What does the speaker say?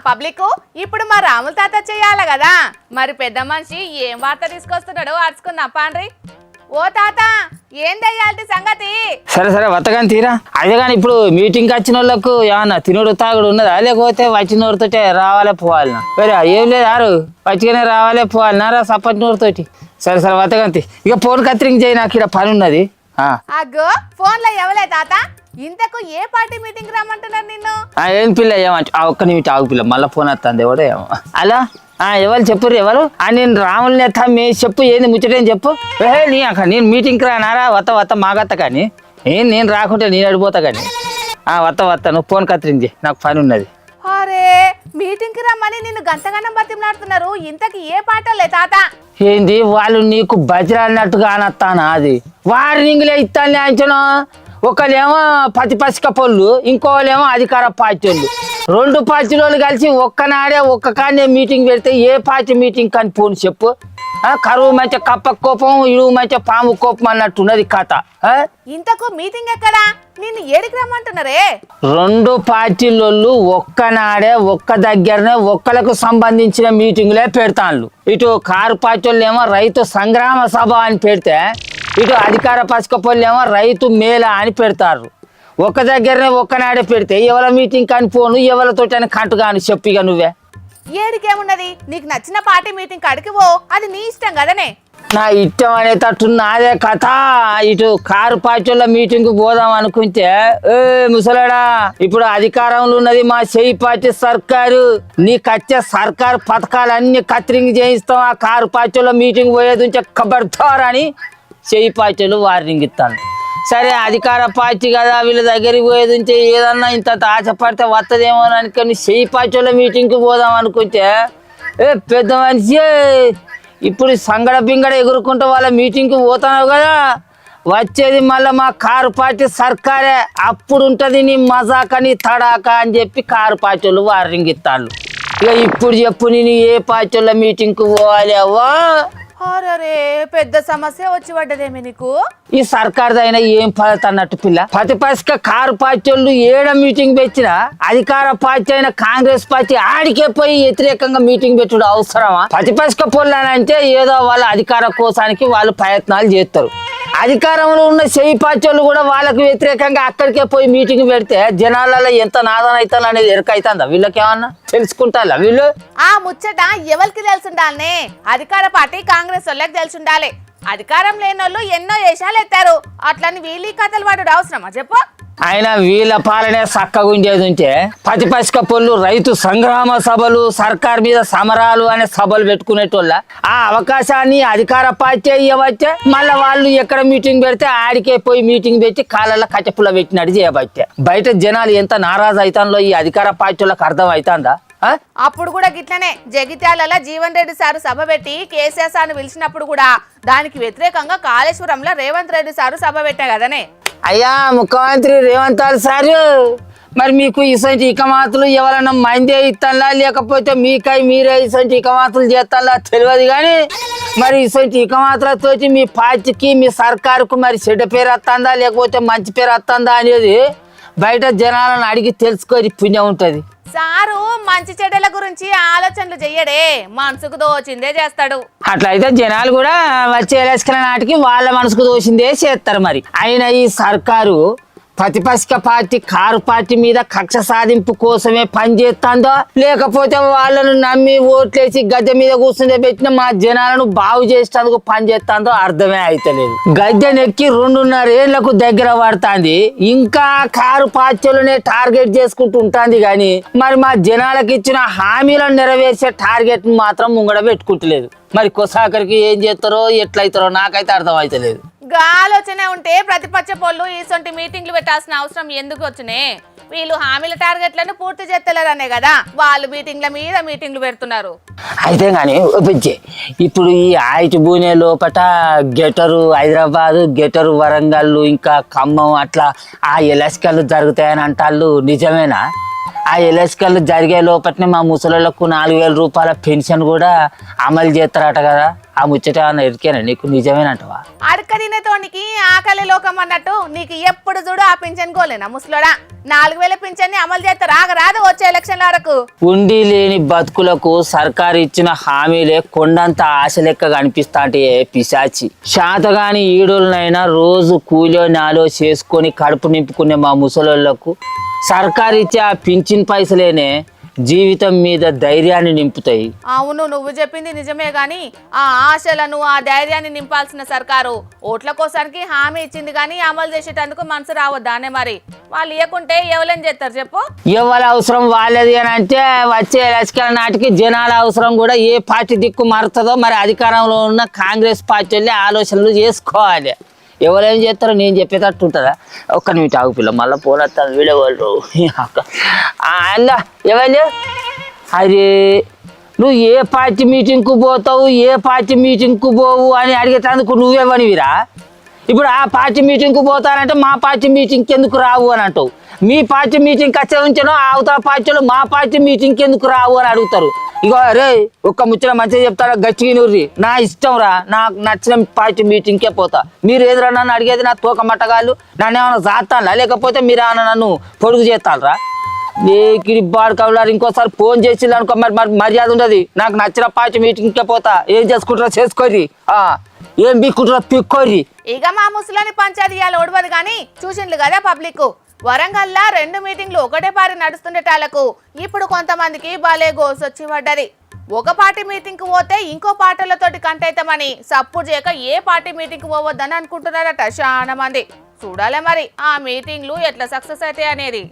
Public ఇప్పుడు మా రాముల తాత చెయ్యాలి కదా, మరి పెద్ద మనిషి ఏం వార్త తీసుకొస్తున్నాడో అరుచుకుందాం పాండ్రి. ఓ తాత ఏం దయ్యాలి సంగతి? సరే సరే వత్తగాని తీరా. అదే కానీ ఇప్పుడు మీటింగ్కి వచ్చిన వాళ్ళకు ఏమన్నా తినుడు తాగుడు ఉన్నదా, లేకపోతే వచ్చినోరితో రావాలే పోవాలనా? వేరే ఏం లేదు, ఆరు వచ్చిగానే రావాలే పోవాలనా సప్పటి నోరుతోటి. సరే సరే వత్తగాని ఇక ఫోన్ కత్తిరింగ్ చేయి, నాకు ఇక్కడ పని ఉన్నది. అగ్గో ఫోన్లో ఎవలే తాత, ఇంతకు ఏ పార్టీ మీటింగ్ రమ్మంటున్నారు నిన్ను? ఏం పిల్ల ఏమంట ఒక్క నిమిషం ఆగు పిల్ల, మళ్ళీ ఫోన్ వస్తుంది ఎవడో ఏమో. అలా ఎవరు చెప్పురు ఎవరు? నేను రాములని మీ చెప్పు, ఏంది ముచ్చటేం చెప్పు. నీ అక్క నేను మీటింగ్కి రానారా, వత్త మాగత్త కానీ నేను రాకుంటే నేను అడిపోతా కానీ. వత్త నువ్వు ఫోన్ కత్తిరింగ్ చేయి, నాకు పని ఉన్నది. అరే మీటింగ్ కి రమ్మని నిన్ను గంతగనం బతిమలాడుతున్నారు, ఇంతకి ఏ పాటలే తాత? ఏంది వాళ్ళు నీకు బతిరాడినట్టుగా అనత్తానా? అది వార్నింగ్లే ఇస్తాను అంచనా. ఒకళ్ళేమో పసిక పొల్లు, ఇంకోళ్ళేమో అధికార పార్టీ వాళ్ళు. రెండు పార్టీల వాళ్ళు కలిసి ఒక్కనాడే ఒక్క కాడే మీటింగ్ పెడితే ఏ పార్టీ మీటింగ్ కానీ పోను చెప్పు. కరువు మంచి కప్ప కోపం, ఇరువు మంచి పాము కోపం అన్నట్టున్నది కథ. ఇంతకు మీటింగ్ ఎక్కడా, నిన్ను ఏడికి రమ్మంటున్నారే? రెండు పార్టీలోళ్ళు ఒక్కనాడే ఒక్క దగ్గరనే ఒక్కలకు సంబంధించిన మీటింగులే పెడతాను. ఇటు కారు పార్టీ వాళ్ళు ఏమో రైతు సంగ్రామ సభ అని పెడితే, ఇటు అధికార పసుకపోళ్ళు ఏమో రైతు మేళ అని పెడతారు. ఒక్క దగ్గరనే ఒక్కనాడే పెడితే ఎవరి మీటింగ్ కానీ పోను, ఎవరితో కంటు కాను చెప్పు. ఇక నువ్వే ఏడికేమున్నది, నీకు నచ్చిన పార్టీ మీటింగ్ కాడికి పో, అది నీ ఇష్టం కదనే. నా ఇష్టం అనే తట్టు నాదే కథ. ఇటు కారు పార్టీల మీటింగ్ పోదాం అనుకుంటే, ముసలాడా ఇప్పుడు అధికారంలో ఉన్నది మా చెయ్యి పార్టీ సర్కారు. నీకు వచ్చే సర్కారు పథకాలన్నీ కత్తిరింగ్ చేయిస్తాం. ఆ కారు పార్టీల మీటింగ్ పోయేది ఉంటే ఖబర్దార్ అని చెయ్యి పార్టీలు వార్నింగ్ ఇస్తాను. సరే అధికార పార్టీ కదా, వీళ్ళ దగ్గరికి పోయేది ఉంటే ఏదన్నా ఇంత ఆశపడితే వస్తుందేమో అని అనుకుని చెయ్యి పార్టీల మీటింగ్కి పోదాం అనుకుంటే, పెద్ద మనిషి ఇప్పుడు సంగడ బింగడ ఎగురుకుంటూ వాళ్ళ మీటింగ్కి పోతావు కదా, వచ్చేది మళ్ళీ మా కారు పార్టీ సర్కారే. అప్పుడు ఉంటుంది నీ మజాక నీ తడాక అని చెప్పి కారు పార్టీలు వార్నింగ్ ఇస్తాను. ఇక ఇప్పుడు చెప్పు, నేను ఏ పార్టీల మీటింగ్కి పోవాలి అవ్వా? అరే పెద్ద సమస్య వచ్చి పడ్డదేమి నీకు? ఈ సర్కార్ అయినా ఏం ఫలితం అన్నట్టు పిల్ల. ప్రతిపక్ష కారు పార్టీ వాళ్ళు ఏడ మీటింగ్ పెట్టినా అధికార పార్టీ అయిన కాంగ్రెస్ పార్టీ ఆడికే పోయి వ్యతిరేకంగా మీటింగ్ పెట్టుడు అవసరమా? ప్రతిపక్ష పొల్లానంటే ఏదో వాళ్ళ అధికార కోసానికి వాళ్ళు ప్రయత్నాలు చేస్తారు. అధికారంలో ఉన్న చెయ్యి పార్టీ వాళ్ళు కూడా వాళ్ళకు వ్యతిరేకంగా అక్కడికే పోయి మీటింగ్ పెడితే జనాలలో ఎంత నాదన అవుతాను అనేది ఎరకైతుందా? వీళ్ళకేమన్నా తెలుసుకుంటా వీళ్ళు? ఆ ముచ్చట ఎవరికి తెలుసుండాలనే? అధికార పార్టీ కాంగ్రెస్ వాళ్ళకి తెలుసుండాలి. అధికారం లేని వాళ్ళు ఎన్నో వేషాలు ఎత్తారు, అట్లని వీళ్ళీ కథలు పడు అవసరమా చెప్పు? ఆయన వీళ్ళ పాలనే చక్కగా ఉండేది ఉంటే ప్రతిపక్ష పొల్లు రైతు సంగ్రామ సభలు, సర్కార్ మీద సమరాలు అనే సభలు పెట్టుకునేటోళ్ళ ఆ అవకాశాన్ని అధికార పార్టీ ఇవ్వచ్చే. మళ్ళీ వాళ్ళు ఎక్కడ మీటింగ్ పెడితే ఆడికే పోయి మీటింగ్ పెట్టి కాళ్ళ కచ్చపుల్ల పెట్టినట్టు చేయబట్టే. బయట జనాలు ఎంత నారాజు అవుతాంలో ఈ అధికార పార్టీలకు అర్థం అవుతుందా? అప్పుడు కూడా గిట్లనే జగిత్యాలలో జీవన్ రెడ్డి సారు సభ పెట్టి కేసీఆర్ సార్ను పిలిచినప్పుడు కూడా దానికి వ్యతిరేకంగా కాళేశ్వరంలో రేవంత్ రెడ్డి సారు సభ పెట్టా కదనే. అయ్యా ముఖ్యమంత్రి రేవంత్ రెడ్డి సారు, మరి మీకు ఇసంటి ఇకమాతులు ఎవరన్నా మందే ఇస్తాలా, లేకపోతే మీరే ఇసంటి ఇకమాతులు చేస్తాలా తెలియదు. కానీ మరి ఇసంటి ఇకమాతులతో మీ పార్టీకి మీ సర్కారుకు మరి చెడ్డ పేరు వస్తుందా లేకపోతే మంచి పేరు వస్తుందా అనేది బయట జనాలను అడిగి తెలుసుకొని పుణ్యం ఉంటుంది. సారు మంచి చెడ్డల గురించి ఆలోచనలు చెయ్యడే, మనసుకు దోచిందే చేస్తాడు. అట్లయితే జనాలు కూడా వచ్చే ఎలక్షన్ల నాటికి వాళ్ళ మనసుకు దోచిందే చేస్తారు. మరి అయినా ఈ సర్కారు ప్రతిపక్ష పార్టీ కారు పార్టీ మీద కక్ష సాధింపు కోసమే పనిచేస్తుందో, లేకపోతే వాళ్ళను నమ్మి ఓట్లేసి గద్దె మీద కూర్చుండే పెట్టిన మా జనాలను బాగు చేసేందుకు పనిచేస్తుందో అర్థమే అయితలేదు. గద్దెనెక్కి 2.5 ఏళ్లకు దగ్గర పడుతుంది, ఇంకా కారు పార్టీలనే టార్గెట్ చేసుకుంటూ ఉంటుంది. కానీ మరి మా జనాలకు ఇచ్చిన హామీలను నెరవేర్చే టార్గెట్ మాత్రం ముంగడ పెట్టుకుంటలేదు. మరి కొసాకరికి ఏం చేస్తారో ఎట్లయితారో నాకైతే అర్థం అయితలేదు. ఆలోచన ఉంటే ప్రతిపక్ష పోళ్ళు ఇసొంటి మీటింగ్లు పెట్టాల్సిన అవసరం ఎందుకు వచ్చినాయి? వీళ్ళు హామీల టార్గెట్లను పూర్తి చేస్తలేరనే కదా వాళ్ళు మీటింగ్ల మీద మీటింగ్లు పెడుతున్నారు. అయితే కానీ ఇప్పుడు ఈ ఆయిటి బూనే లోపట గెటరు హైదరాబాదు, గెటరు వరంగల్, ఇంకా ఖమ్మం అట్లా ఆ ఎలక్షన్లు జరుగుతాయని అంటాళ్ళు, నిజమేనా? ఆ ఎలక్షన్లు జరిగే లోపట్నే మా ముసలిలకు 4,000 రూపాయల పెన్షన్ కూడా అమలు చేస్తారట కదా. ఆ ముచ్చట ఎరికేనా నీకు నిజమేనంటవా? అడక తినేతోనికి ఆకలి లోకం అన్నట్టు నీకు ఎప్పుడు చూడు ఆ పింఛన్ కోలేనా ముసలోడా? 4000 పింఛన్ని అమలు చేస్తారు రాదు వచ్చే ఎలక్షన్ల వరకు. ఉండి లేని బతుకులకు సర్కారు ఇచ్చిన హామీలే కొండంత ఆశ లెక్క కనిపిస్తాంటే పిశాచి. శాతగాని ఈడులనైనా రోజు కూలో నాలో చేసుకొని కడుపు నింపుకునే మా ముసలోళ్లకు సర్కారు ఇచ్చే ఆ పింఛన్ పైసలేనే జీవితం మీద ధైర్యాన్ని నింపుతాయి. అవును, నువ్వు చెప్పింది నిజమే గాని ఆ ఆశలను ఆ ధైర్యాన్ని నింపాల్సిన సర్కారు ఓట్ల కోసానికి హామీ ఇచ్చింది కానీ అమలు చేసేటందుకు మనసు రావద్దానే. మరి వాళ్ళు ఇవ్వకుంటే ఎవరేం చేస్తారు చెప్పు? ఎవరి అవసరం వాళ్ళది అని అంటే వచ్చే ఎలక్షన్ నాటికి జనాల అవసరం కూడా ఏ పార్టీ దిక్కు మారుతుందో మరి అధికారంలో ఉన్న కాంగ్రెస్ పార్టీ వాళ్ళే ఆలోచనలు చేసుకోవాలి. ఎవరేం చేస్తారో నేను చెప్పేటట్టు ఉంటుందా? ఒక్క నిమిషం ఆగు పిల్ల, మళ్ళీ పోనొస్తాను వీడియో వాళ్ళు అలా ఎవరు. అరే నువ్వు ఏ పార్టీ మీటింగ్కు పోతావు ఏ పార్టీ మీటింగ్కు పోవు అని అడిగేటందుకు నువ్వేవనివిరా? ఇప్పుడు ఆ పార్టీ మీటింగ్కు పోతానంటే మా పార్టీ మీటింగ్కి ఎందుకు రావు అని అంటావు. మీ పార్టీ మీటింగ్కి వచ్చే ఉంచానో అవతల పార్టీలో మా పార్టీ మీటింగ్కి ఎందుకు రావు అని అడుగుతారు. ఇగో రే ఒక్క ముచ్చట మంచిగా చెప్తారా గట్టిగా నూర్రి, నా ఇష్టం రా, నాకు నచ్చిన పార్టీ మీటింగ్కే పోతా. మీరు ఏదిరా నన్ను అడిగేది? నా తోక మట్టగాళ్ళు నన్ను ఏమైనా జాతాలా లేకపోతే మీరు ఏమైనా నన్ను పొడుగు చేస్తారా? లేకిడి బాడు కవలారు ఇంకోసారి ఫోన్ చేసి అనుకో మరి మర్యాద ఉండదు. నాకు నచ్చిన పార్టీ మీటింగ్కే పోతా. ఏం చేసుకుంటారో చేసుకోర్రి, ఏం బిక్కుంటారో పిక్కోర్రి. ఇక మా ముసలాని పంచాయతీ ఇవాళ ఓడవదు కానీ చూసిండ్లు కదా పబ్లిక్. వరంగల్లా 2 మీటింగ్లు ఒకటే పారి నడుస్తుండేటాలకు ఇప్పుడు కొంతమందికి భలే గోసొచ్చి పడ్డది. ఒక పార్టీ మీటింగ్కి పోతే ఇంకో పార్టీలతోటి కంటైతామని సపోర్ట్ చేయక ఏ పార్టీ మీటింగ్కి పోవద్దని అనుకుంటున్నారట చాలా మంది. చూడాలి మరి ఆ మీటింగ్లు ఎట్లా సక్సెస్ అవుతాయి అనేది.